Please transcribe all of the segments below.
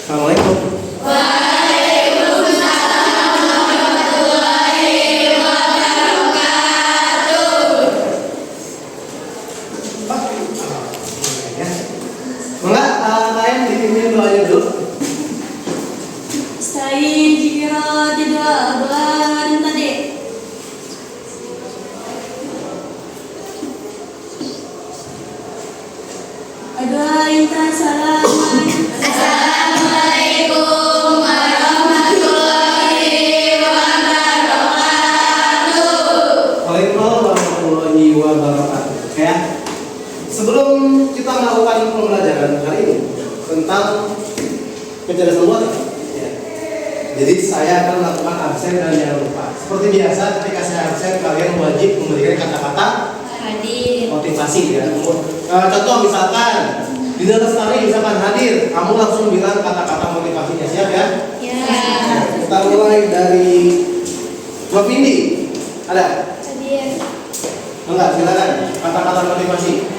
Assalamualaikum. Enggak, kalian dipimpin doanya dulu. Stain jika tidak bulan tadi. Aduh, Assalamualaikum warahmatullahi wabarakatuh. Waalaikumsalam warahmatullahi wabarakatuh. Ya. Sebelum kita melakukan pembelajaran hari ini tentang kecerdasan buatan, ya. Jadi saya akan melakukan absen dan jangan lupa. Seperti biasa, ketika saya absen, kalian wajib memberikan kata-kata Hadir. motivasi ya. Contoh misalkan Dinda Lestari misalkan hadir, kamu langsung bilang kata-kata motivasinya, siap ya? Ya. Kita mulai dari Mbak Vindi. Ada? Hadir. Enggak, silakan kata-kata motivasi.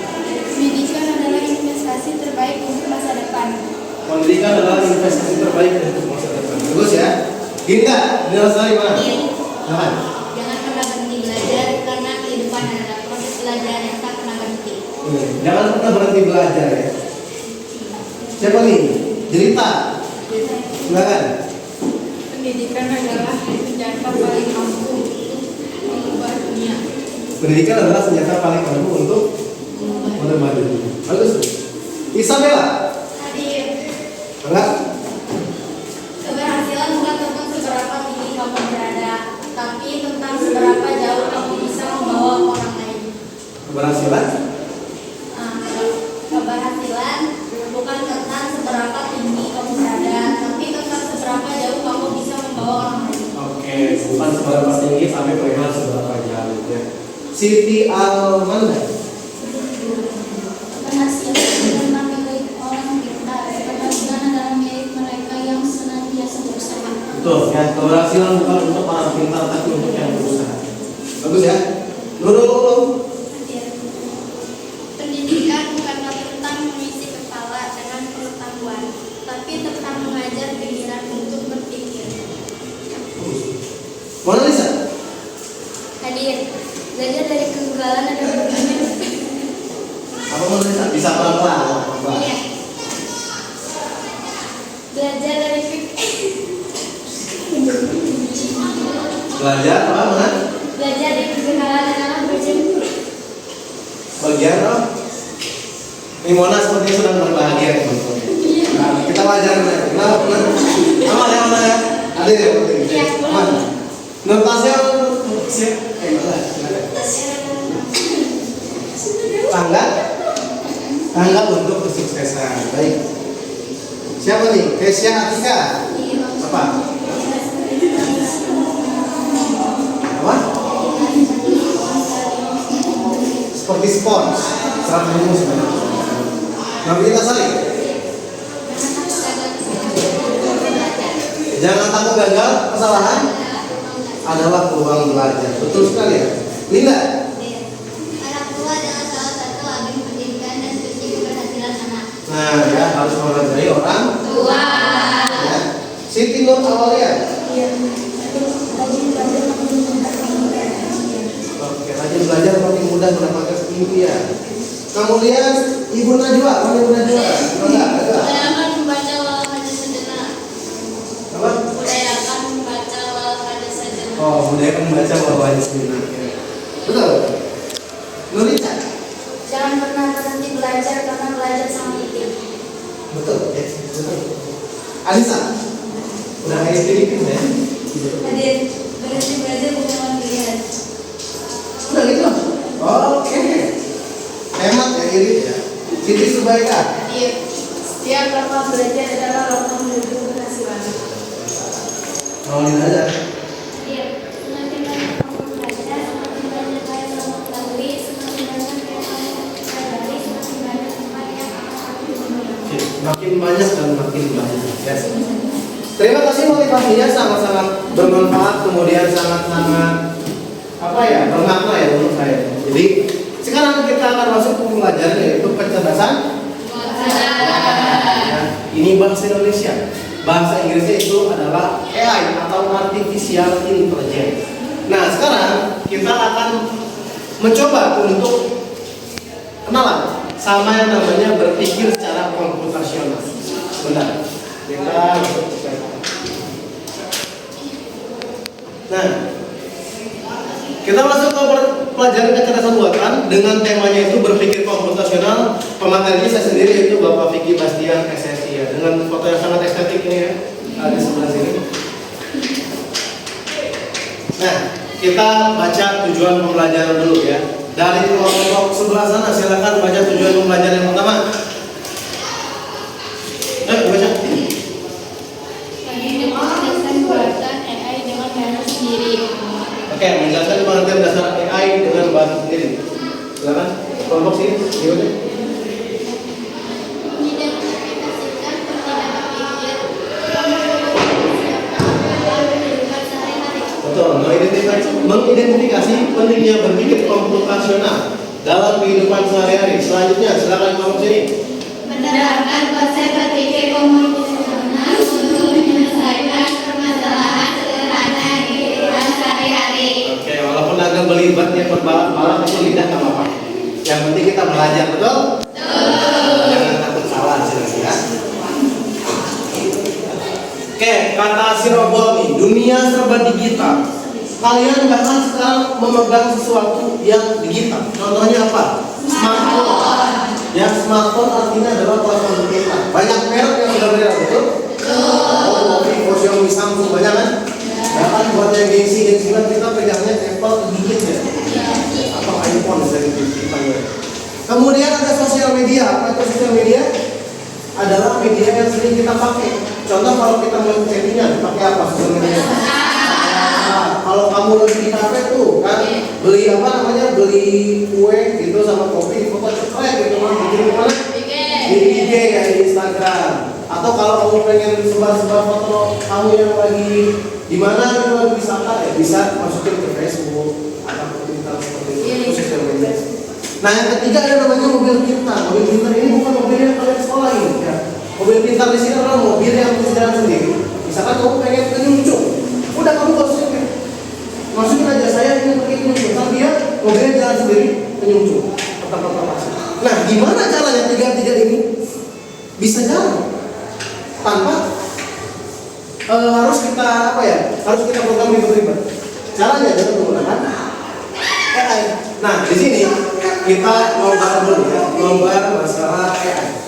Pendidikan adalah investasi terbaik untuk masa depan. Pendidikan adalah investasi terbaik untuk masa depan. Bagus ya. Dinda Lestari mana? Silakan. Jangan pernah berhenti belajar karena kehidupan adalah proses belajar yang tak pernah berhenti. Jangan pernah berhenti belajar ya. Siapa nih? Jelita. Silakan. Pendidikan adalah senjata paling ampuh untuk mengubah dunia. Pendidikan adalah senjata paling ampuh untuk mengubah dunia. Bagus. Isabella. Hadir. Enggak. Keberhasilan bukan tentang seberapa tinggi kamu berada, tapi tentang seberapa jauh kamu bisa membawa orang lain. Keberhasilan. Keberhasilan bukan tentang seberapa tinggi kamu berada, tapi tentang seberapa jauh kamu bisa membawa orang lain. Oke, bukan seberapa tinggi sampai perihal seberapa jauh ya. Siti Almanda. Keberhasilan bukan milik orang pintar, keberhasilan adalah milik mereka yang senantiasa berusaha. Betul ya, keberhasilan bukan untuk orang pintar tapi untuk yang berusaha. Bagus ya. Nurul Ulum. Pendidikan bukanlah tentang mengisi kepala dengan pengetahuan, tapi tentang mengajar pikiran untuk berpikir. Mona Lisa. Hadir. Belajar dari kegagalan ada berbagai. Apa Mona Lisa? Bisa pelan-pelan. Iya. Belajar dari Belajar apa Mona? belajar dari kegagalan adalah belajar. Bagian apa? Ini Mona sepertinya sedang berbahagia ya, teman-teman. Nah, kita wajar ya. Kenapa? Aman ya Mona ya? Ada ya? Iya. Aman. Nur Tasya. Silakan. Tangga untuk kesuksesan. Baik. Siapa nih? Kesya Atika. Apa? Apa? Seperti spons. 100 rumus. Nabi kita saling. Jangan takut gagal, kesalahan adalah peluang belajar. Betul sekali ya. Linda. Anak tua adalah salah satu agen pendidikan dan kunci keberhasilan anak. Nah, ya harus mempelajari orang Tua. ya. Siti Nur Awalia. Oke, rajin belajar makin mudah mendapatkan impian. Kemudian Ibu Najwa, mana Ibu Najwa? Enggak, ada. Udayakan membaca walau hanya sejenak. Apa? Udayakan membaca walau hanya sejenak. Oh, budaya membaca bawahnya sendiri. Betul. Nurita. Jangan pernah berhenti belajar karena belajar sangat penting. Betul. Ya, betul. Alisa. Udah kayak Filipina ya? Hadir. Berhenti belajar bukan pilihan. Udah gitu. Oke. Hemat ya, irit ya. Siti Subaika. Hadir. Setiap langkah belajar adalah langkah menuju keberhasilan. Ngomongin aja. Hadir. Semakin banyak kamu belajar, semakin banyak yang kamu ketahui, semakin banyak yang kamu pelajari, semakin banyak tempat yang akan kamu temui. Oke, makin banyak dan makin banyak. Yes. Terima kasih motivasinya sangat-sangat bermanfaat, kemudian sangat-sangat apa ya, bermakna ya menurut saya. Jadi sekarang kita akan masuk ke pembelajaran yaitu kecerdasan. Nah, ini Ini bahasa Indonesia. Bahasa Inggrisnya itu adalah AI atau Artificial Intelligence. Nah, sekarang kita akan mencoba untuk kenalan sama yang namanya berpikir secara komputasional. Sebentar, kita masuk ke slide. Nah, kita masuk ke pelajaran kecerdasan buatan dengan temanya itu berpikir komputasional. Pematerinya saya sendiri yaitu Bapak Vicky Bastian SSI ya, dengan foto yang sangat estetik ini ya, di sebelah sini. Nah, kita baca tujuan pembelajaran dulu ya. Dari kelompok sebelah sana silakan baca tujuan pembelajaran yang pertama. Baca. Menjelaskan kecerdasan buatan AI dengan bahasa sendiri. Oke, menjelaskan pengertian dasar AI dengan bahasa sendiri. Silakan kelompok sini, gimana? Mengidentifikasikan pertindakan pikir kehidupan sehari-hari. Betul, mengidentifikasi pentingnya berpikir komputasional dalam kehidupan sehari-hari. Selanjutnya, silakan kelompok sini. Menerapkan konsep berpikir komputasional untuk menyelesaikan permasalahan sederhana di kehidupan sehari-hari. Oke, walaupun agak belibet ya berbalap-balap itu lidah nggak apa-apa. Yang penting kita belajar, betul? Jangan takut salah sih ya. Oke, kata Sirobol nih, dunia serba digital. Kalian bahkan sekarang memegang sesuatu yang digital. Contohnya apa? Smartphone. Ya, smartphone artinya adalah telepon pintar. Banyak merek yang sudah beredar, betul? Oh, Vivo, Xiaomi, Samsung banyak kan? Bahkan buat yang gengsi banget kita pegangnya Apple gigit ya. Atau iPhone dari dipanggil. Kemudian ada sosial media. Apa itu sosial media? Adalah media yang sering kita pakai. Contoh kalau kita mau chattingan, pakai apa sosial media? Kalau kamu lagi di kafe tuh kan beli apa namanya, beli kue gitu sama kopi, foto cekrek gitu kan, bikin mana? Di IG ya, di Instagram. Atau kalau kamu pengen sebar-sebar foto kamu yang lagi di mana gitu lagi wisata ya, bisa masukin ke Facebook atau ke Twitter seperti itu, sosial media. Nah, yang ketiga ada namanya mobil pintar. Mobil pintar ini bukan mobil yang kalian sekolahin ya. Mobil pintar di sini adalah mobil yang bisa jalan sendiri. Misalkan kamu pengen ke Nyuncung, udah kamu masukin, masukin aja saya ingin pergi ke Nyuncung, tapi dia mobilnya jalan sendiri ke Nyuncung. Nah, gimana caranya tiga ini bisa jalan tanpa harus kita apa ya? Harus kita program ribet-ribet. Caranya dengan menggunakan AI. Nah, di sini kita ngobrol dulu ya, ngobrol masalah AI.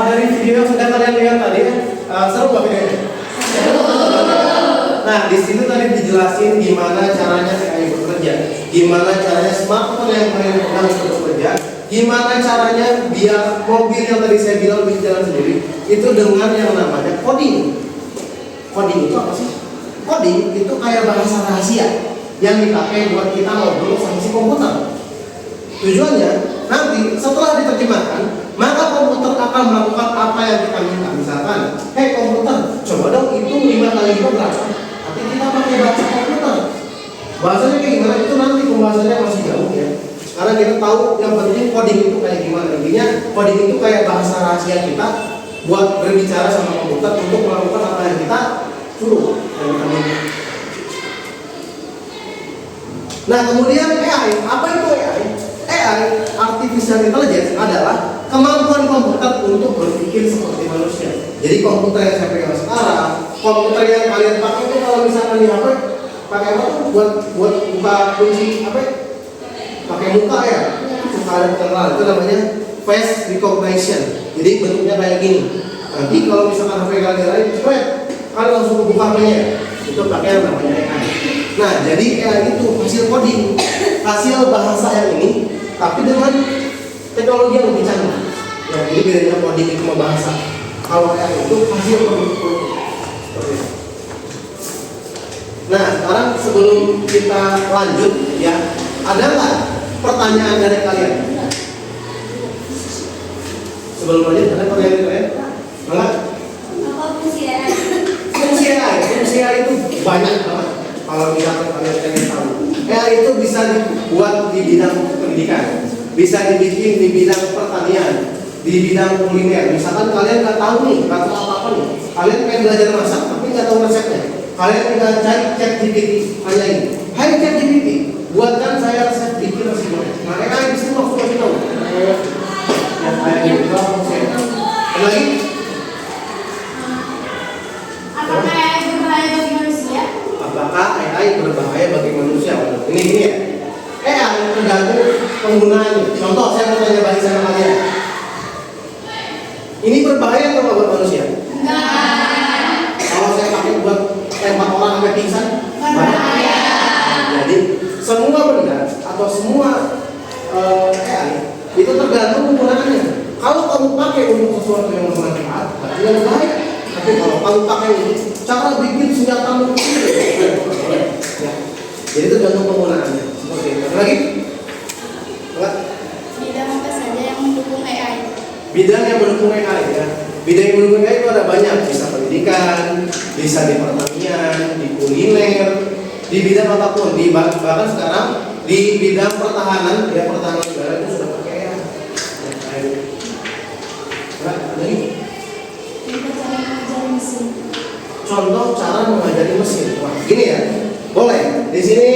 Dari video yang sudah kalian lihat tadi, seru nggak videonya? Nah, di situ tadi dijelasin gimana caranya AI bekerja, Gimana caranya smartphone yang kalian pegang itu bekerja? Gimana caranya biar mobil yang tadi saya bilang bisa jalan sendiri itu dengan yang namanya coding. Coding itu apa sih? Coding itu kayak bahasa rahasia yang dipakai buat kita ngobrol sama si komputer. Tujuannya nanti setelah diterjemahkan, maka komputer akan melakukan apa yang kita minta. Misalkan, hey komputer, coba dong hitung 5 kali 5 berapa? Tapi kita pakai bahasa komputer. Bahasanya kayak gimana itu nanti pembahasannya masih jauh ya. Sekarang kita tahu yang penting coding itu kayak gimana. Intinya coding itu kayak bahasa rahasia kita buat berbicara sama komputer untuk melakukan apa yang kita suruh dan kita minta. Nah kemudian AI, apa itu AI? AI, Artificial Intelligence adalah kemampuan komputer untuk berpikir seperti manusia. Jadi komputer yang saya pegang sekarang, komputer yang kalian pakai itu kalau misalkan di HP, pakai apa tuh buat buka kunci apa? Pakai muka ya. Kalian kenal itu namanya face recognition. Jadi bentuknya kayak gini. Nanti kalau misalkan HP kalian lain, kalian langsung buka HP-nya. Itu pakai yang namanya AI. Nah, jadi AI itu hasil coding, hasil bahasa yang ini, tapi dengan teknologi yang lebih canggih. Ya, jadi bedanya coding itu sama bahasa. Kalau AI itu hasil produk. Nah, sekarang sebelum kita lanjut, ya, ada nggak pertanyaan dari kalian? Sebelum lanjut, ada pertanyaan dari kalian? Enggak? Apa fungsi AI? Fungsi AI itu banyak banget. Kalau misalkan kalian pengen tahu, AI itu bisa dibuat di bidang pendidikan, bisa dibikin di bidang pertanian, di bidang kuliner. Misalkan kalian nggak tahu nih, nggak tahu apa-apa nih, kalian pengen belajar masak tapi nggak tahu resepnya, kalian tinggal cari ChatGPT, tanyain, hai ChatGPT, buatkan saya resep bikin nasi goreng. Nah, AI di sini langsung kasih tahu. Yang kayak gitu lagi. Apakah AI berbahaya bagi manusia? Apakah AI berbahaya bagi manusia? Ini ya. AI tergantung penggunaannya. Contoh, saya mau tanya balik sama kalian. Ini berbahaya atau nggak buat manusia? Enggak. Kalau saya pakai buat tembak orang sampai pingsan, Berbahaya. Jadi semua benda atau semua AI itu tergantung penggunaannya. Kalau kamu pakai untuk sesuatu yang bermanfaat, berarti nggak berbahaya. Tapi kalau kamu pakai untuk cara bikin senjata nuklir, ya. Jadi itu tergantung penggunaannya. Seperti itu. Ada lagi? Enggak? Bidang apa saja yang mendukung AI? Bidang yang mendukung AI ya. Bidang yang mendukung AI itu ada banyak. Bisa pendidikan, bisa di pertanian, di kuliner, di bidang apapun. Bahkan sekarang di bidang pertahanan, ya pertahanan negara itu sudah pakai AI. Enggak? Ada lagi? Contoh cara mengajari mesin. Wah, gini ya. Boleh. Di sini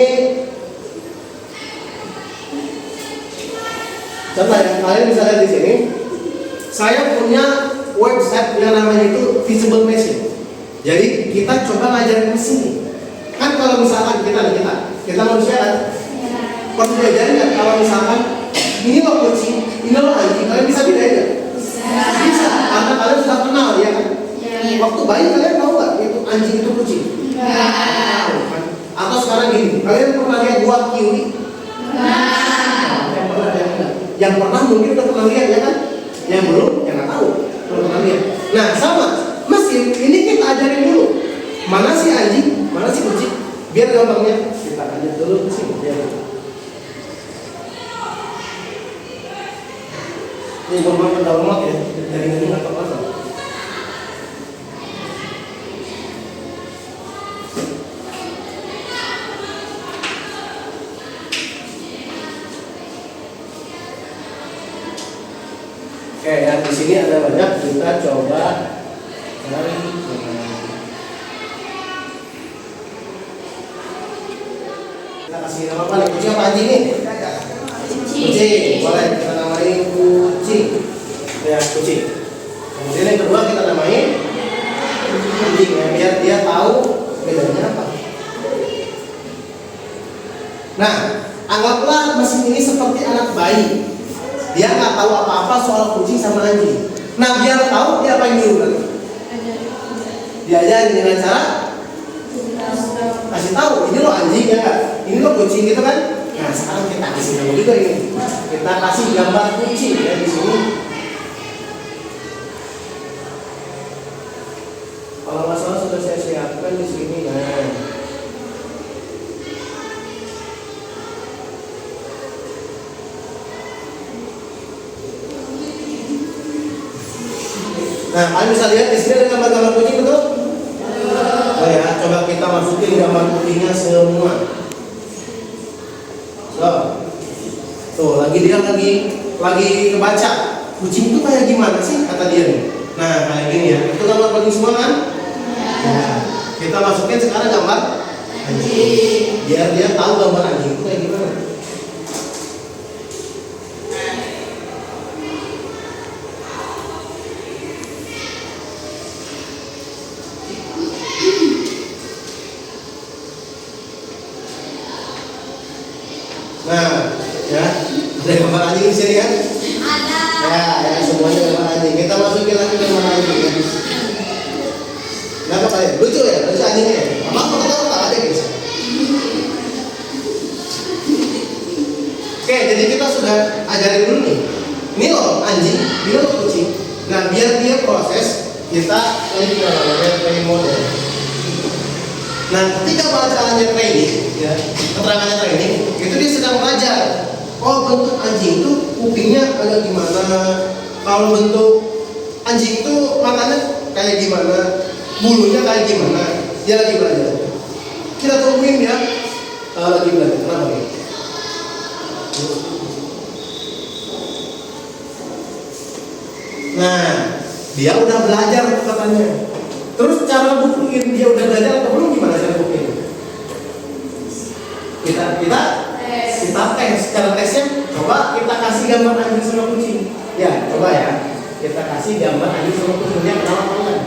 contoh ya, kalian bisa lihat di sini. Saya punya website yang namanya itu Visible Machine. Jadi kita coba ngajarin mesin. Kan kalau misalkan kita manusia kan, perlu diajarin nggak? Kalau misalkan ini loh kucing, ini loh anjing, kalian bisa bedain nggak? Bisa. Karena kalian sudah kenal ya kan. Waktu bayi kalian tahu nggak itu anjing itu kucing? Tahu kan? Atau sekarang gini, kalian pernah lihat buah kiwi? Yang pernah mungkin udah pernah lihat ya kan? Yang belum, yang nggak tahu, belum pernah lihat. Nah sama mesin ini kita ajarin dulu. Mana sih anjing, mana sih kucing? Biar gampangnya kita ajar dulu mesin. Ini gampang download ya, jaringan ini nggak terpasang. Oke ya, di sini ada banyak, kita coba cari. Kita kasih nama apa nih? Kucing apa anjing nih? Kucing. Boleh kita namain kucing. Ya, kucing. Kemudian yang kedua kita namain anjing ya, biar dia tahu bedanya apa. Nah, anggaplah mesin ini seperti anak bayi. Dia nggak tahu apa-apa soal kucing sama anjing. Nah, biar tahu dia apa yang dulu. Diajarin dengan cara kasih tahu, ini lo anjing ya kan? Ini lo kucing gitu kan? Nah, sekarang kita kasih nama juga ini. Kita kasih gambar kucing ya di sini. Kalau nggak salah sudah saya siapkan di sini. Nah, kalian bisa lihat di sini ada gambar-gambar kucing, betul? Oh ya, coba kita masukin gambar kucingnya semua. Tuh, lagi kebaca. Kucing itu kayak gimana sih kata dia nih? Nah, kayak gini ya. Itu gambar kucing semua kan? Ya. Kita masukin sekarang gambar anjing. Biar dia tahu gambar anjing itu kayak gimana. Nah, ya, ada gambar anjing di sini kan? Ada. Ya, semuanya gambar anjing. Kita masukin lagi gambar anjing ya. Nah, apa ya? Lucu ya, lucu anjingnya ya. Apa kita aja guys. Oke, jadi kita sudah ajarin dulu nih. Ini loh anjing, ini loh kucing. Nah, biar dia proses, kita ini kita namanya training mode. Nah, ketika bacaannya training, ya, keterangannya training, itu dia sedang belajar. Oh, bentuk anjing itu kupingnya agak gimana? Kalau bentuk anjing itu matanya kayak gimana? Bulunya kayak gimana? Dia lagi belajar. Kita tungguin ya. Lagi belajar. Kenapa nih? Nah, dia udah belajar katanya. Terus cara buktiin dia udah belajar atau belum, gimana cara buktiin? Kita tes. Cara tesnya coba kita kasih gambar anjing sama kucing. Ya, coba ya. Kita kasih gambar anjing sama kucing. Dia kenal apa enggak?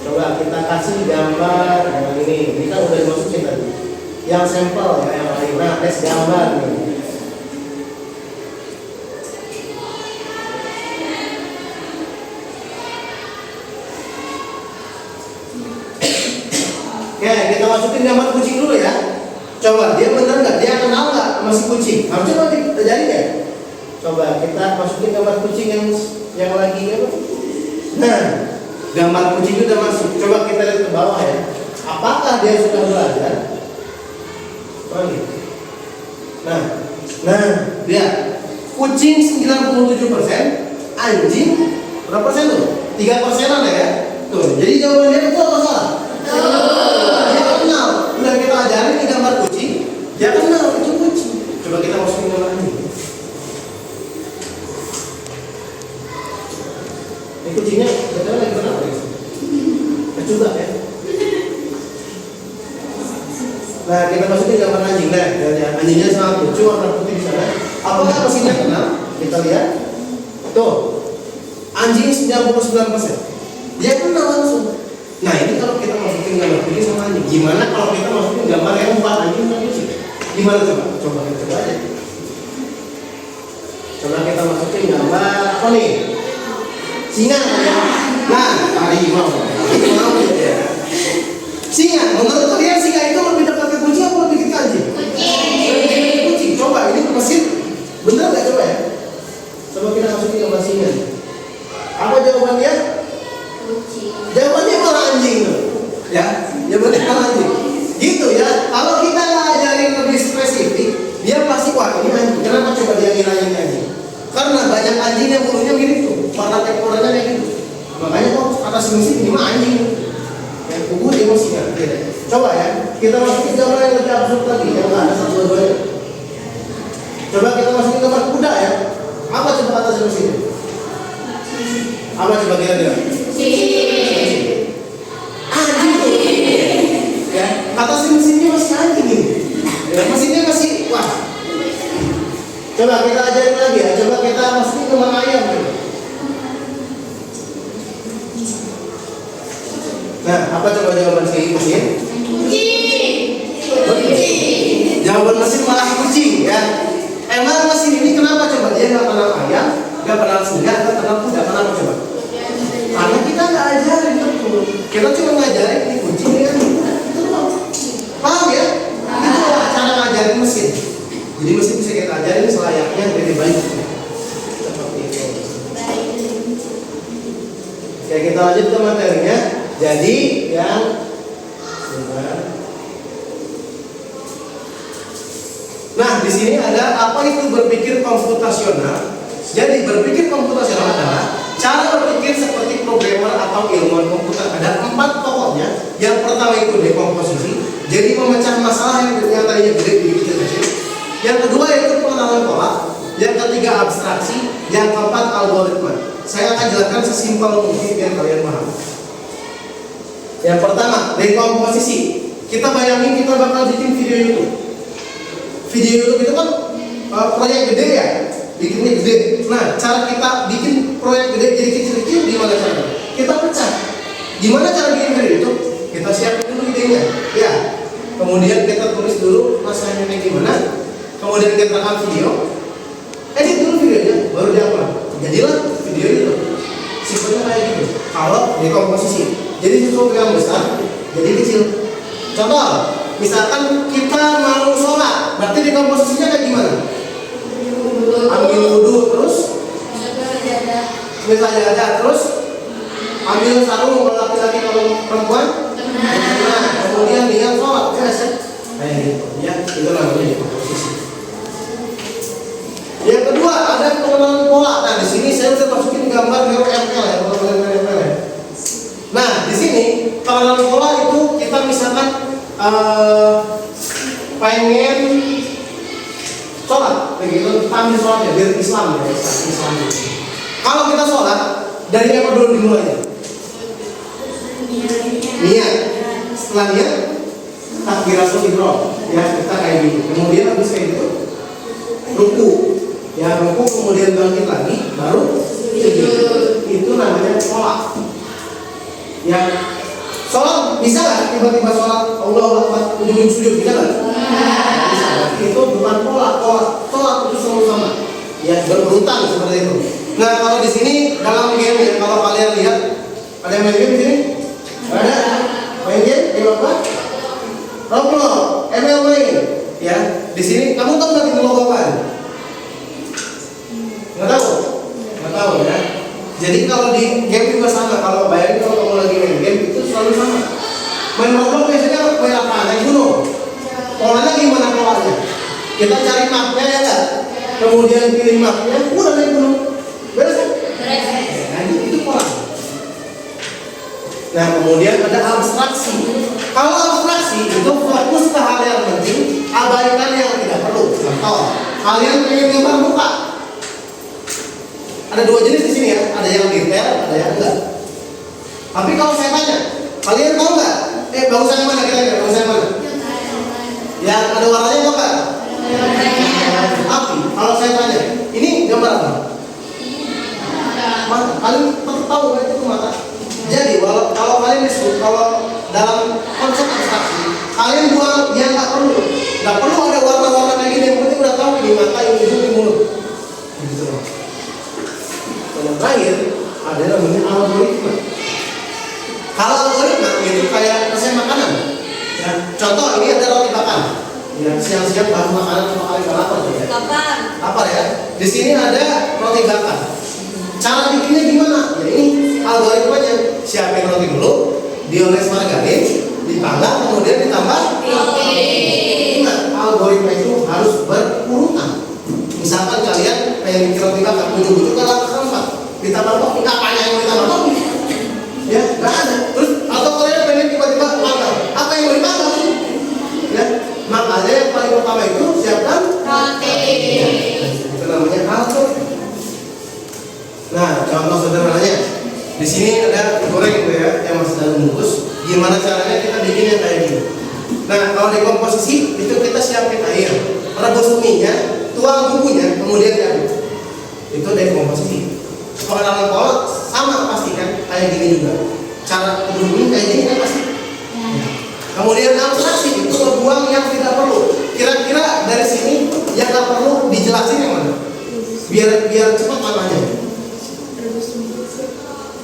Coba kita kasih gambar yang ini. Ini kan udah dimasukin tadi. Yang sampel ya, yang lain. Nah, tes gambar nih. Oke, kita masukin gambar kucing dulu ya. Coba dia benar nggak? Dia kenal nggak sama si kucing? Harusnya nanti terjadi ya. Coba kita masukin gambar kucing yang lagi apa? Nah, gambar kucing itu udah masuk. Coba kita lihat ke bawah ya. Apakah dia sudah belajar? Nah, lihat. Kucing 97%, anjing berapa persen tuh? 3%-an ya. Tuh, jadi jawaban dia itu apa salah? Dia kenal. Udah kita ajarin di gambar kucing, dia kenal itu kucing. Coba kita masukin gambar anjing. Ini kucingnya betul lagi kenapa ya? Juga ya. Nah, kita masukin gambar anjing deh. Anjingnya sangat lucu, warna putih di sana. Apakah mesinnya kenal? Kita lihat. Tuh, anjing 99%. Dia kenal langsung. Nah, ini kalau kita masukin gambar kucing sama anjing, gimana kalau kita masukin gambar yang 4 anjing sama kucing? Gimana coba? Coba kita coba aja. Coba kita masukin gambar apa nih? Singa ya. Nah, harimau ya. Singa, menurut kalian singa itu lebih dekat ke kucing atau lebih dekat ke anjing? Kucing. Coba ini mesin bener nggak coba ya? Coba kita masukin gambar singa. Apa jawabannya? Jawabannya malah anjing tuh, ya. Jawabannya malah anjing. Gitu ya. Kalau kita ngajarin lebih spesifik, dia pasti wah ini anjing. Kenapa coba dia ngiranya ini anjing? Karena banyak anjing yang bulunya mirip tuh, warna teksturnya kayak gitu. Makanya kok kata si ini mah anjing. Ya, kubu emosinya. Coba ya, kita masukin gambar yang lebih absurd lagi, yang nggak ada satu-duanya. Coba kita masukin gambar kuda ya. Apa coba kata si mesin? Apa coba kira-kira? Anjing tuh. Ya, kata si mesinnya masih anjing ini. Ya, mesinnya masih wah. Coba kita ajarin lagi ya. Coba kita masukin gambar ayam coba. Nah, apa coba jawaban si mesin? Kucing. Jawaban mesin malah kucing ya. Emang mesin ini kenapa coba dia nggak kenal ayam, nggak kenal singa, nggak kenal kuda? Kenapa coba? Karena kita nggak ajarin betul. Kita cuma ngajarin ini kucing ya. Jadi mesti bisa kita ajarin selayaknya dari baik. Seperti itu. Oke, kita lanjut ke materinya. Jadi yang nah, di sini ada apa itu berpikir komputasional. Jadi berpikir komputasional adalah cara berpikir seperti programmer atau ilmuwan komputer. Ada 4 pokoknya. Yang pertama itu dekomposisi. Jadi memecah masalah yang tadinya gede jadi kecil-kecil. Yang kedua itu pengenalan pola. Yang ketiga abstraksi. Yang keempat algoritma. Saya akan jelaskan sesimpel mungkin biar kalian paham. Yang pertama dekomposisi. Kita bayangin kita bakal bikin video YouTube. Video YouTube itu kan proyek gede ya, bikinnya gede. Nah, cara kita bikin proyek gede jadi kecil-kecil gimana caranya? Kita pecah. Gimana cara bikin video YouTube? Kita siapin dulu idenya, ya. Kemudian kita tulis dulu masalahnya kayak gimana. Kemudian kita rekam video, edit dulu videonya, baru diupload. Jadilah video itu. Simpelnya kayak gitu. Kalau dekomposisi, jadi sesuatu yang besar jadi kecil. Contoh, misalkan kita mau sholat, berarti dekomposisinya kayak gimana? Ambil wudhu terus, misalnya ada terus, ambil sarung kalau laki-laki kalau perempuan, nah kemudian niat sholat, ya sih, kayak gitu, ya itu namanya dekomposisi. Yang kedua ada pengenalan pola. Nah di sini saya udah masukin gambar NeurML ya, NeurML ya. Nah di sini pengenalan pola itu kita misalkan pengen sholat, begitu kita ambil sholat ya, biar Islam ya, Islam. Kalau kita sholat dari apa dulu dimulainya? Niat. Setelah niat takbiratul ihram, ya kita kayak gitu. Kemudian habis kayak gitu ruku, ya ruku kemudian bangkit lagi, baru sujud. Itu namanya sholat. Ya. Sholat bisa nggak tiba-tiba sholat Allahu Akbar ujung sujud bisa nggak? Bisa. Itu bukan pola. Sholat itu selalu sama. Ya berurutan seperti itu. Nah kalau di sini dalam game ya, kalau kalian lihat ada yang main game di sini? Ada? Main game? Game apa? Roblox, ML main. Ya di sini kamu tahu nggak itu logo apa? Nggak tahu? Nggak tahu ya. Jadi kalau di game juga sama, kalau bayangin kalau kamu lagi main game itu selalu sama. Main Roblox biasanya main apa? Naik gunung. Polanya gimana polanya? Kita cari mapnya ya kan? Kemudian pilih mapnya, udah naik gunung. Beres kan? Nah itu pola. Nah kemudian ada abstraksi. Kalau abstraksi itu fokus ke hal yang penting, abaikan yang tidak perlu. Contoh, kalian pengen gambar muka. Ada 2 jenis di sini ya, ada yang detail, ada yang enggak. Tapi kalau saya tanya, kalian tahu nggak? Bagusan yang mana kira-kira? Bagusan yang mana? Yang ada warnanya apa enggak? Api. Kalau saya tanya, ini gambar apa? Mata. Kalian tahu nggak itu mata? Jadi kalau kalian disebut, kalau dalam konsep abstraksi, kalian buang yang nggak perlu. Nggak perlu ada warna-warna kayak gini. Yang penting udah tahu ini mata, ini hidung, ini mulut. Gitu loh. Yang terakhir ada namanya algoritma. Kalau algoritma itu kayak resep makanan. Ya, contoh ini ada roti bakar. Ya, siang-siang bahan makanan sama kali lapar ya. Lapar ya. Di sini ada roti bakar. Cara bikinnya gimana? Ya ini algoritmanya. Siapin roti dulu, dioles margarin, dipanggang, kemudian ditambah roti. Nah, algoritma itu harus berurutan. Misalkan kalian pengen bikin roti bakar, ujung-ujung kalau ditambah topping, apanya yang ditambah topping? Ya, nggak ada. Terus atau kalian pengen tiba-tiba makan, apa yang mau dimakan? Ya, makanya yang paling pertama itu siapkan roti. Ya, itu namanya algoritma. Nah, contoh sederhananya, di sini ada goreng gitu ya, yang masih dalam bungkus. Gimana caranya kita bikin yang kayak gini? Nah, kalau dekomposisi itu kita siapin air, rebus minyak, tuang bumbunya, kemudian diaduk. Itu dekomposisi. Pengenalan pola sama pasti kan, kayak gini juga. Cara bumbunya kayak gini kan pasti. Kemudian abstraksi itu membuang yang tidak perlu. Kira-kira dari sini yang tidak perlu dijelasin yang mana? Biar cepat mananya.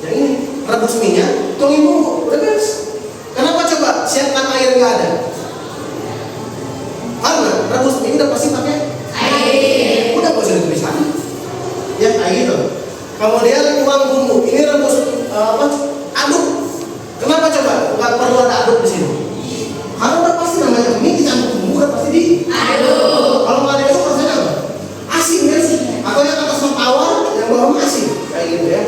Yang ini rebus minyak, tuangin bumbu, udah beres. Kenapa coba siapkan air nggak ada? Karena rebus minyak udah pasti pakai kayak gitu. Kemudian tuang bumbu, ini rebus aduk. Kenapa coba? Nggak perlu ada aduk di sini. Karena udah pasti namanya mie dicampur bumbu kan pasti di aduk. Kalau nggak diaduk rasanya apa? Asin kan? Atau yang atas tawar, yang bawah asin kayak gitu ya.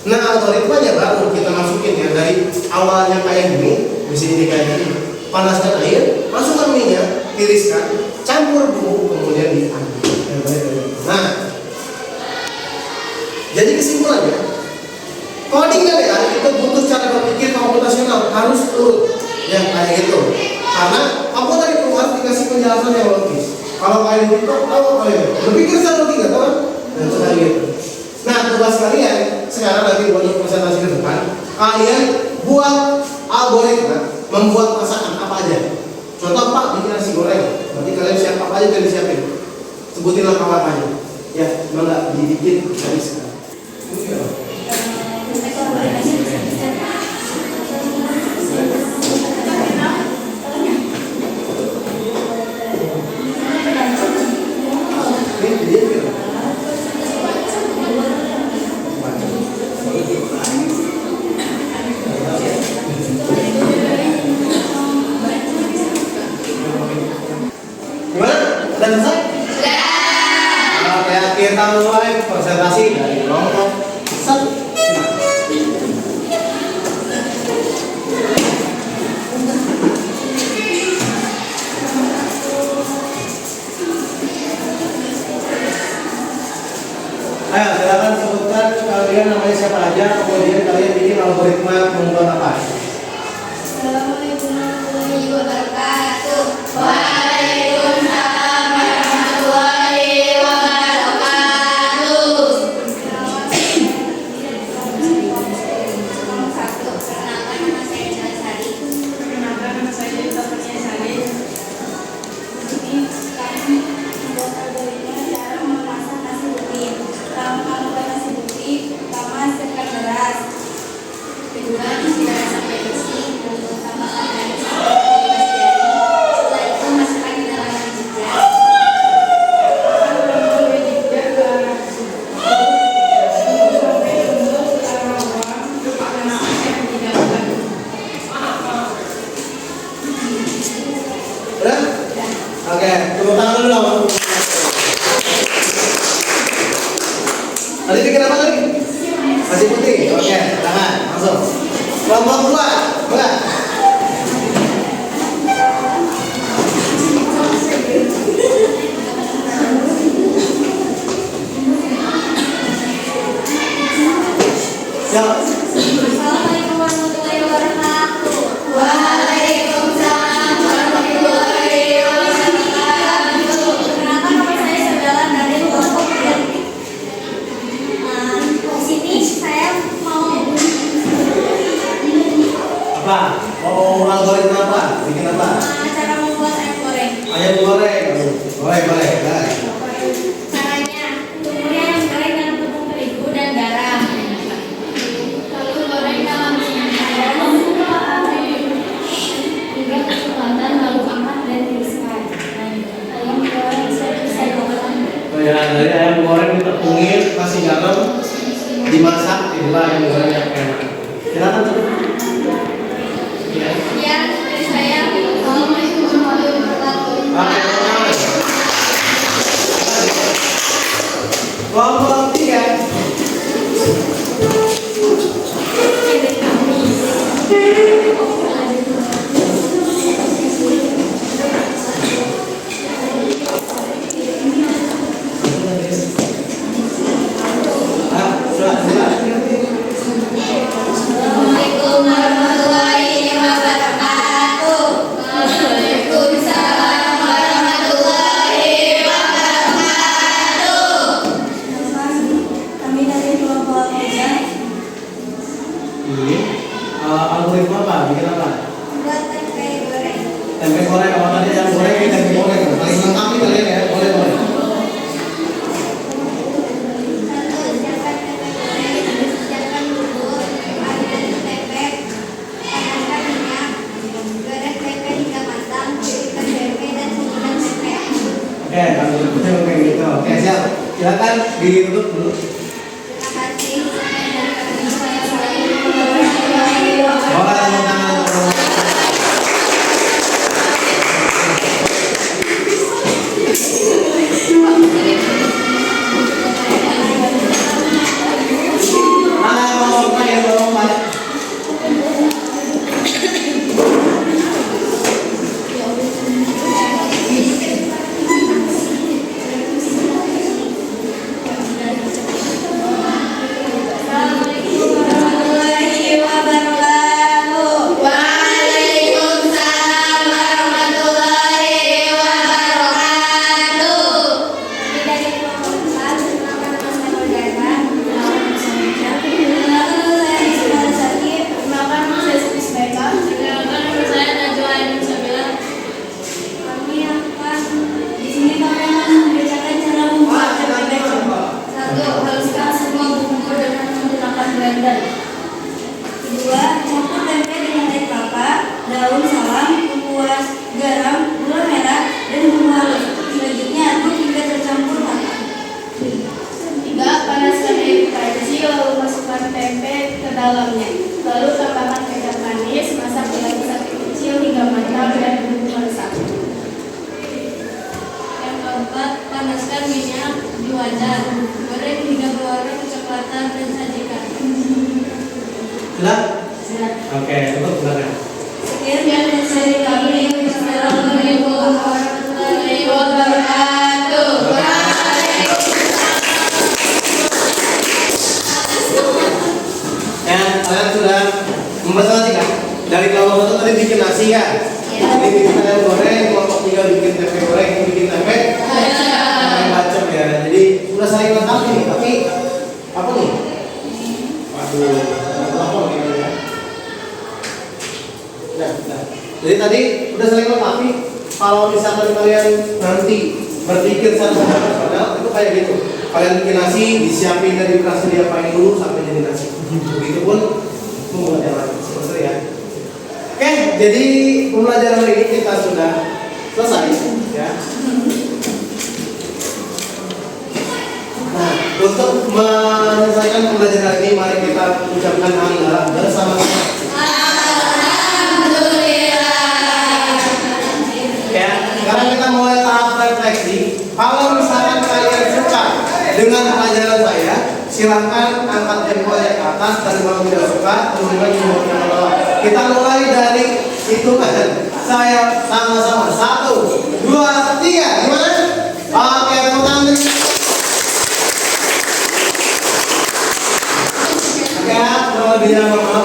Nah algoritmanya baru kita masukin ya dari awalnya kayak gini, di sini kayak gini. Panaskan air, masukkan minyak, tiriskan, campur bumbu, kemudian diaduk. Nah, jadi kesimpulannya, coding dan AI itu butuh cara berpikir komputasional, harus urut, ya kayak gitu. Karena apa tadi harus dikasih penjelasan yang logis. Kalau kalian TikTok tahu kalian berpikir secara logika, kan? Dan kayak gitu. Nah, tugas kalian sekarang nanti buat presentasi ke depan, kalian buat algoritma membuat masakan apa aja. Contoh Pak bikin nasi goreng, berarti kalian siap apa aja yang disiapin. Sebutinlah apa-apanya. Ya, emang nggak dibikin bisa. Gimana? Udah selesai? Oke, kita mulai presentasi dari kelompok 1. Ayo, silakan sebutkan kalian namanya siapa aja, kemudian kalian bikin algoritma membuat apa? Assalamualaikum warahmatullahi wabarakatuh. Waalaikumsalam warahmatullahi wabarakatuh. Nomor 1, perkenalkan nama saya Nila Sari. Perkenalkan, nama saya Yudha Pernyasari. Ini kami membuat algoritma cara memasak nasi putih. Pertama, membuat nasi putih, pertama siapkan beras. Kedua, isi beras sampai bersih. Lalu tambahkan air sampai 15 jari. Setelah itu masukkan ke dalam wajan. Udah? Oke, tepuk tangan dulu dong. Tadi bikin apa tadi? Nasi putih. Oke, tangan langsung. Kelompok 2, buka. Siap. Assalamualaikum warahmatullahi wabarakatuh. Waalaikumsalam warahmatullahi wabarakatuh. Perkenalkan, nama saya Sabella dari kelompok 3. Di sini saya mau Apa? Oh, algoritma apa? Bikin apa? cara membuat ayam goreng. Ayam goreng. Boleh, boleh. Nah. Caranya, tumbuk ayam goreng dalam tepung terigu dan garam. Lalu goreng dalam minyak panas hingga kecoklatan, lalu angkat dan tiriskan. Ayam goreng bisa diolah. Oh ya, dari ayam goreng ditepungin, kasih garam, dimasak, itulah ayam goreng yang enak. Silakan tuh. Ya. Ya, dari saya. Assalamualaikum warahmatullahi wabarakatuh. Oke, kelompok 3. Assalamualaikum warahmatullahi wabarakatuh. Waalaikumsalam warahmatullahi wabarakatuh. Kami dari kelompok 3 Ini algoritma apa? Bikin apa? buat tempe goreng. Tempe goreng apa tadi? Ayam goreng, tempe goreng. Paling lengkap nih kalian ya. Boleh, boleh. Satu, siapkan tempe goreng. Siapkan bubur, air, tempe, panaskan minyak, goreng tempe hingga matang, tiriskan tempe dan sajikan tempe. Oke, algoritmanya kayak gitu. Oke, siap. Silakan ditutup dulu. meresap. Yang keempat, panaskan minyak di wajan. Goreng hingga berwarna kecoklatan dan sajikan. Jelas? Siap. Oke, untuk belakang. Sekian dari kami. Wassalamualaikum warahmatullahi wabarakatuh. Ya, kalian sudah membahas nasi kan? Dari kelompok satu tadi bikin nasi kan? Iya. Ini bikin ayam goreng, kelompok tiga bikin tempe goreng, ini bikin tempe bacem ya. Jadi sudah saling lengkapi nih, tapi apa nih? Waduh, telepon kayaknya ya. Nah. Jadi tadi udah saling lengkapi. Kalau misalkan kalian nanti berpikir satu-satu, padahal itu kayak gitu. Kalian bikin nasi, disiapin dari beras diapain dulu sampai jadi nasi. Begitupun membuat yang lain. Selesai ya. Oke, jadi pembelajaran ini kita sudah selesai ya. Nah, untuk menyelesaikan pembelajaran ini, mari kita ucapkan alhamdulillah bersama-sama. Ya, sekarang kita mulai tahap refleksi. Kalau misalkan kalian suka dengan pelajaran saya, silahkan angkat jempolnya ke atas, dan kalau tidak suka, turunkan jempolnya ke bawah. Kita mulai dari hitungan. Saya sama-sama 1, 2, 3. Gimana? Oke, tepuk tangan. Ya, kalau dia mohon maaf